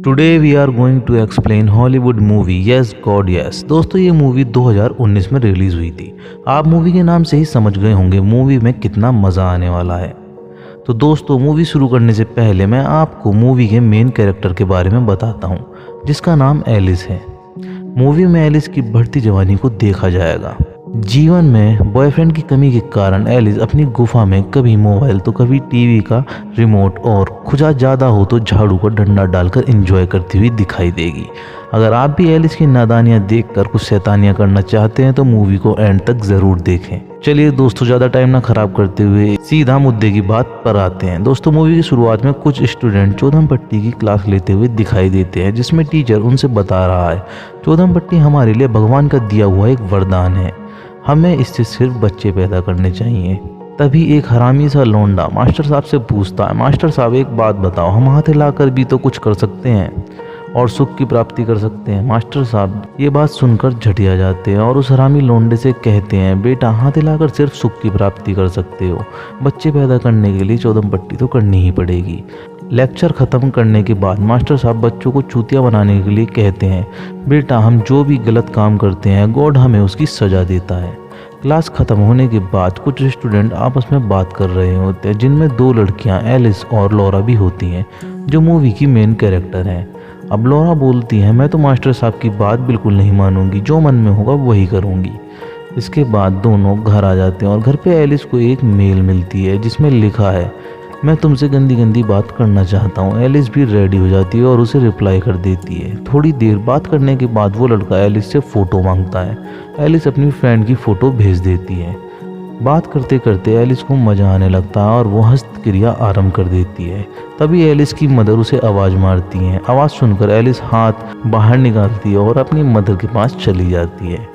Today we are going to explain Hollywood movie yes God yes. दोस्तों ये movie 2019 में release हुई थी। आप मूवी के नाम से ही समझ गए होंगे मूवी में कितना मज़ा आने वाला है। तो दोस्तों मूवी शुरू करने से पहले मैं आपको मूवी के मेन कैरेक्टर के बारे में बताता हूँ, जिसका नाम एलिस है। मूवी में एलिस की बढ़ती जवानी को देखा जाएगा। जीवन में बॉयफ्रेंड की कमी के कारण एलिस अपनी गुफा में कभी मोबाइल तो कभी टीवी का रिमोट और खुजा ज़्यादा हो तो झाड़ू का डंडा डालकर एंजॉय करती हुई दिखाई देगी। अगर आप भी एलिस की नादानियाँ देखकर कुछ शैतानियाँ करना चाहते हैं तो मूवी को एंड तक ज़रूर देखें। चलिए दोस्तों ज़्यादा टाइम ना खराब करते हुए सीधा मुद्दे की बात पर आते हैं। दोस्तों मूवी की शुरुआत में कुछ स्टूडेंट चौधम पट्टी की क्लास लेते हुए दिखाई देते हैं, जिसमें टीचर उनसे बता रहा है चौधम पट्टी हमारे लिए भगवान का दिया हुआ एक वरदान है, हमें इससे सिर्फ बच्चे पैदा करने चाहिए। तभी एक हरामी सा लौंडा मास्टर साहब से पूछता है, मास्टर साहब एक बात बताओ, हम हाथ हिलाकर भी तो कुछ कर सकते हैं और सुख की प्राप्ति कर सकते हैं। मास्टर साहब ये बात सुनकर झटिया जाते हैं और उस हरामी लौंडे से कहते हैं, बेटा हाथ हिलाकर सिर्फ सुख की प्राप्ति कर सकते हो, बच्चे पैदा करने के लिए चौधम पट्टी तो करनी ही पड़ेगी। लेक्चर ख़त्म करने के बाद मास्टर साहब बच्चों को चूतिया बनाने के लिए कहते हैं, बेटा हम जो भी गलत काम करते हैं गॉड हमें उसकी सज़ा देता है। क्लास ख़त्म होने के बाद कुछ स्टूडेंट आपस में बात कर रहे होते हैं, जिनमें दो लड़कियां एलिस और लॉरा भी होती हैं, जो मूवी की मेन कैरेक्टर हैं। अब लॉरा बोलती है, मैं तो मास्टर साहब की बात बिल्कुल नहीं मानूंगी, जो मन में होगा वही करूंगी। इसके बाद दोनों घर आ जाते हैं और घर पे एलिस को एक मेल मिलती है जिसमें लिखा है, मैं तुमसे गंदी गंदी बात करना चाहता हूँ। एलिस भी रेडी हो जाती है और उसे रिप्लाई कर देती है। थोड़ी देर बात करने के बाद वो लड़का एलिस से फ़ोटो मांगता है। एलिस अपनी फ्रेंड की फ़ोटो भेज देती है। बात करते करते एलिस को मज़ा आने लगता है और वो हस्तक्रिया आरंभ कर देती है। तभी एलिस की मदर उसे आवाज़ मारती है। आवाज़ सुनकर एलिस हाथ बाहर निकालती है और अपनी मदर के पास चली जाती है।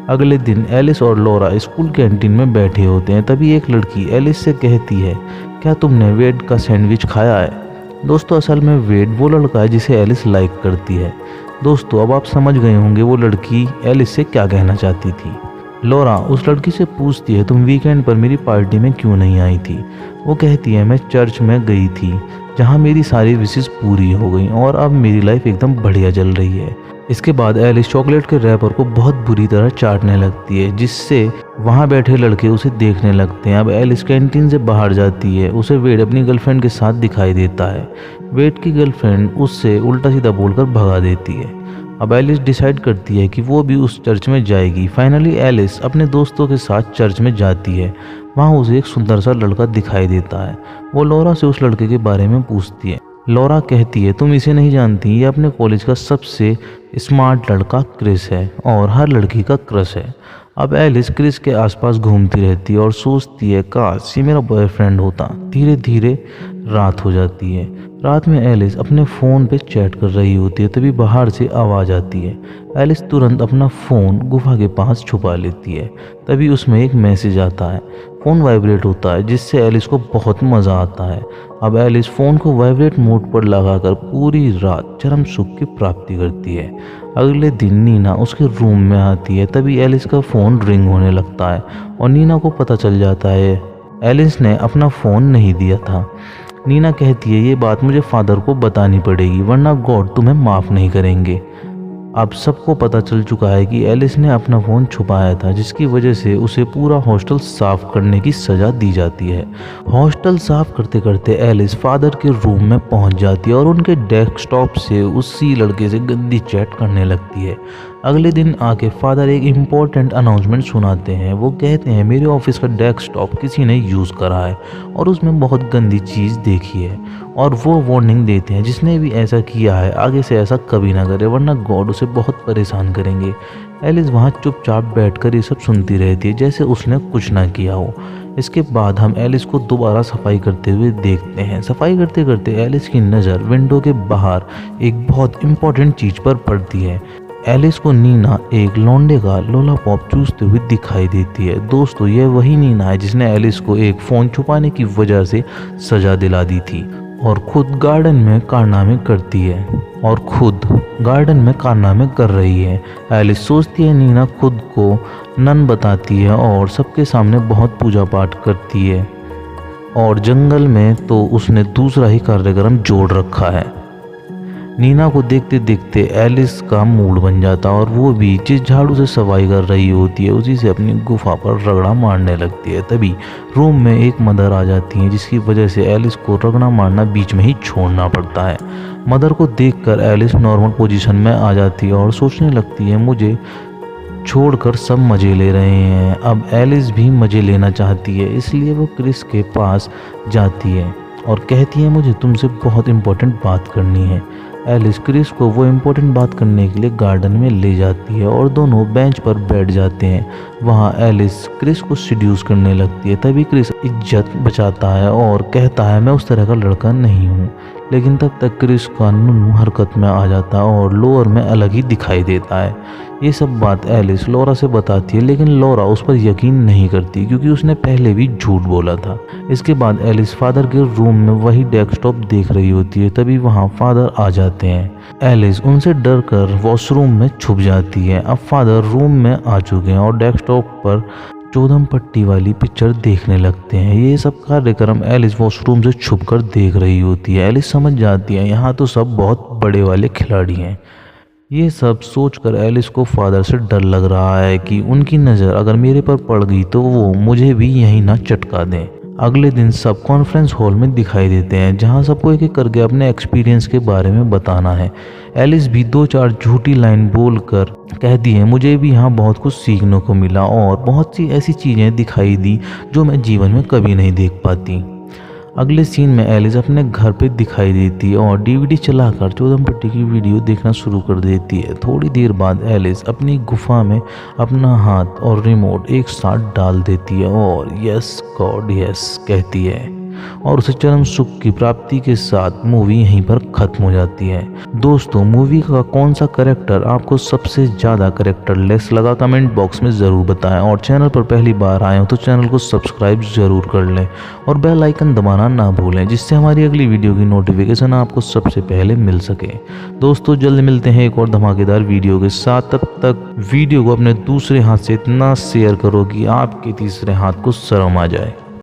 अगले दिन एलिस और लॉरा स्कूल कैंटीन में बैठे होते हैं। तभी एक लड़की एलिस से कहती है, क्या तुमने वेड का सैंडविच खाया है? दोस्तों असल में वेड वो लड़का है जिसे एलिस लाइक करती है। दोस्तों अब आप समझ गए होंगे वो लड़की एलिस से क्या कहना चाहती थी। लॉरा उस लड़की से पूछती है, तुम वीकेंड पर मेरी पार्टी में क्यों नहीं आई थी? वो कहती है, मैं चर्च में गई थी जहाँ मेरी सारी विशेष पूरी हो गई और अब मेरी लाइफ एकदम बढ़िया चल रही है। इसके बाद एलिस चॉकलेट के रैपर को बहुत बुरी तरह चाटने लगती है, जिससे वहाँ बैठे लड़के उसे देखने लगते हैं। अब एलिस कैंटीन से बाहर जाती है। उसे वेड अपनी गर्लफ्रेंड के साथ दिखाई देता है। वेड की गर्लफ्रेंड उससे उल्टा सीधा बोलकर भगा देती है। अब एलिस डिसाइड करती है कि वो भी उस चर्च में जाएगी। फाइनली एलिस अपने दोस्तों के साथ चर्च में जाती है। वहाँ उसे एक सुंदर सा लड़का दिखाई देता है। वो लॉरा से उस लड़के के बारे में पूछती है। लॉरा कहती है, तुम इसे नहीं जानती, ये अपने कॉलेज का सबसे स्मार्ट लड़का क्रिस है और हर लड़की का क्रश है। अब एलिस क्रिस के आसपास घूमती रहती है और सोचती है, काश ये मेरा बॉयफ्रेंड होता। धीरे धीरे रात हो जाती है। रात में एलिस अपने फ़ोन पे चैट कर रही होती है। तभी बाहर से आवाज़ आती है। एलिस तुरंत अपना फ़ोन गुफा के पास छुपा लेती है। तभी उसमें एक मैसेज आता है। फ़ोन वाइब्रेट होता है, जिससे एलिस को बहुत मज़ा आता है। अब एलिस फ़ोन को वाइब्रेट मोड पर लगाकर पूरी रात चरम सुख की प्राप्ति करती है। अगले दिन नीना उसके रूम में आती है। तभी एलिस का फ़ोन रिंग होने लगता है और नीना को पता चल जाता है एलिस ने अपना फ़ोन नहीं दिया था। नीना कहती है, ये बात मुझे फादर को बतानी पड़ेगी वरना गॉड तुम्हें माफ़ नहीं करेंगे। अब सबको पता चल चुका है कि एलिस ने अपना फ़ोन छुपाया था, जिसकी वजह से उसे पूरा हॉस्टल साफ़ करने की सज़ा दी जाती है। हॉस्टल साफ़ करते करते एलिस फादर के रूम में पहुंच जाती है और उनके डेस्कटॉप से उसी लड़के से गंदी चैट करने लगती है। अगले दिन आके फादर एक इम्पोर्टेंट अनाउंसमेंट सुनाते हैं। वो कहते हैं, मेरे ऑफिस का डेस्कटॉप किसी ने यूज़ करा है और उसमें बहुत गंदी चीज़ देखी है और वो वार्निंग देते हैं, जिसने भी ऐसा किया है आगे से ऐसा कभी ना करे वरना गॉड उसे बहुत परेशान करेंगे। एलिस वहाँ चुपचाप बैठकर ये सब सुनती रहती है, जैसे उसने कुछ ना किया हो। इसके बाद हम एलिस को दोबारा सफाई करते हुए देखते हैं। सफाई करते करते एलिस की नज़र विंडो के बाहर एक बहुत इम्पोर्टेंट चीज़ पर पड़ती है। एलिस को नीना एक लौंडे का लोलापॉप चूसते हुए दिखाई देती है। दोस्तों यह वही नीना है जिसने एलिस को एक फ़ोन छुपाने की वजह से सज़ा दिला दी थी और खुद गार्डन में कारनामे कर रही है। एलिस सोचती है नीना खुद को नन बताती है और सबके सामने बहुत पूजा पाठ करती है और जंगल में तो उसने दूसरा ही कार्यक्रम जोड़ रखा है। नीना को देखते देखते एलिस का मूड बन जाता और वो भी जिस झाड़ू से सफाई कर रही होती है उसी से अपनी गुफा पर रगड़ा मारने लगती है। तभी रूम में एक मदर आ जाती है जिसकी वजह से एलिस को रगड़ा मारना बीच में ही छोड़ना पड़ता है। मदर को देखकर एलिस नॉर्मल पोजीशन में आ जाती है और सोचने लगती है मुझे छोड़कर सब मज़े ले रहे हैं। अब एलिस भी मज़े लेना चाहती है, इसलिए वो क्रिस के पास जाती है और कहती है मुझे तुमसे बहुत इम्पोर्टेंट बात करनी है। एलिस क्रिस को वो इम्पोर्टेंट बात करने के लिए गार्डन में ले जाती है और दोनों बेंच पर बैठ जाते हैं। वहाँ एलिस क्रिस को सीड्यूस करने लगती है। तभी क्रिस इज्जत बचाता है और कहता है मैं उस तरह का लड़का नहीं हूँ, लेकिन तब तक क्रिस का नुनू हरकत में आ जाता है और लोअर में अलग ही दिखाई देता है। ये सब बात एलिस लॉरा से बताती है, लेकिन लॉरा उस पर यकीन नहीं करती क्योंकि उसने पहले भी झूठ बोला था। इसके बाद एलिस फादर के रूम में वही डेस्कटॉप देख रही होती है। तभी वहाँ फादर आ जाते हैं। एलिस उनसे डर कर वॉशरूम में छुप जाती है। अब फादर रूम में आ चुके हैं और डेस्कटॉप पर चौदम पट्टी वाली पिक्चर देखने लगते हैं। ये सब कार्यक्रम एलिस वॉशरूम से छुपकर देख रही होती है। एलिस समझ जाती है यहाँ तो सब बहुत बड़े वाले खिलाड़ी हैं। ये सब सोचकर एलिस को फादर से डर लग रहा है कि उनकी नज़र अगर मेरे पर पड़ गई तो वो मुझे भी यहीं ना चटका दें। अगले दिन सब कॉन्फ्रेंस हॉल में दिखाई देते हैं जहां सबको एक एक करके अपने एक्सपीरियंस के बारे में बताना है। एलिस भी 2-4 झूठी लाइन बोलकर कहती है मुझे भी यहाँ बहुत कुछ सीखने को मिला और बहुत सी ऐसी चीज़ें दिखाई दी जो मैं जीवन में कभी नहीं देख पाती। अगले सीन में एलिस अपने घर पे दिखाई देती है और डीवीडी चलाकर चौदम पट्टी की वीडियो देखना शुरू कर देती है। थोड़ी देर बाद एलिस अपनी गुफा में अपना हाथ और रिमोट एक साथ डाल देती है और यस गॉड यस कहती है और उसे चरम सुख की प्राप्ति के साथ मूवी यहीं पर खत्म हो जाती है। दोस्तों, मूवी का कौन सा कैरेक्टर आपको सबसे ज़्यादा कैरेक्टरलेस लगा कमेंट बॉक्स में ज़रूर बताएं और चैनल पर पहली बार आए हो तो चैनल को सब्सक्राइब ज़रूर कर लें और बेल आइकन दबाना ना भूलें जिससे हमारी अगली वीडियो की नोटिफिकेशन आपको सबसे पहले मिल सके। दोस्तों, जल्द मिलते हैं एक और धमाकेदार वीडियो के साथ। तब तक वीडियो को अपने दूसरे हाथ से इतना शेयर करो कि आपके तीसरे हाथ को शर्म आ जाए।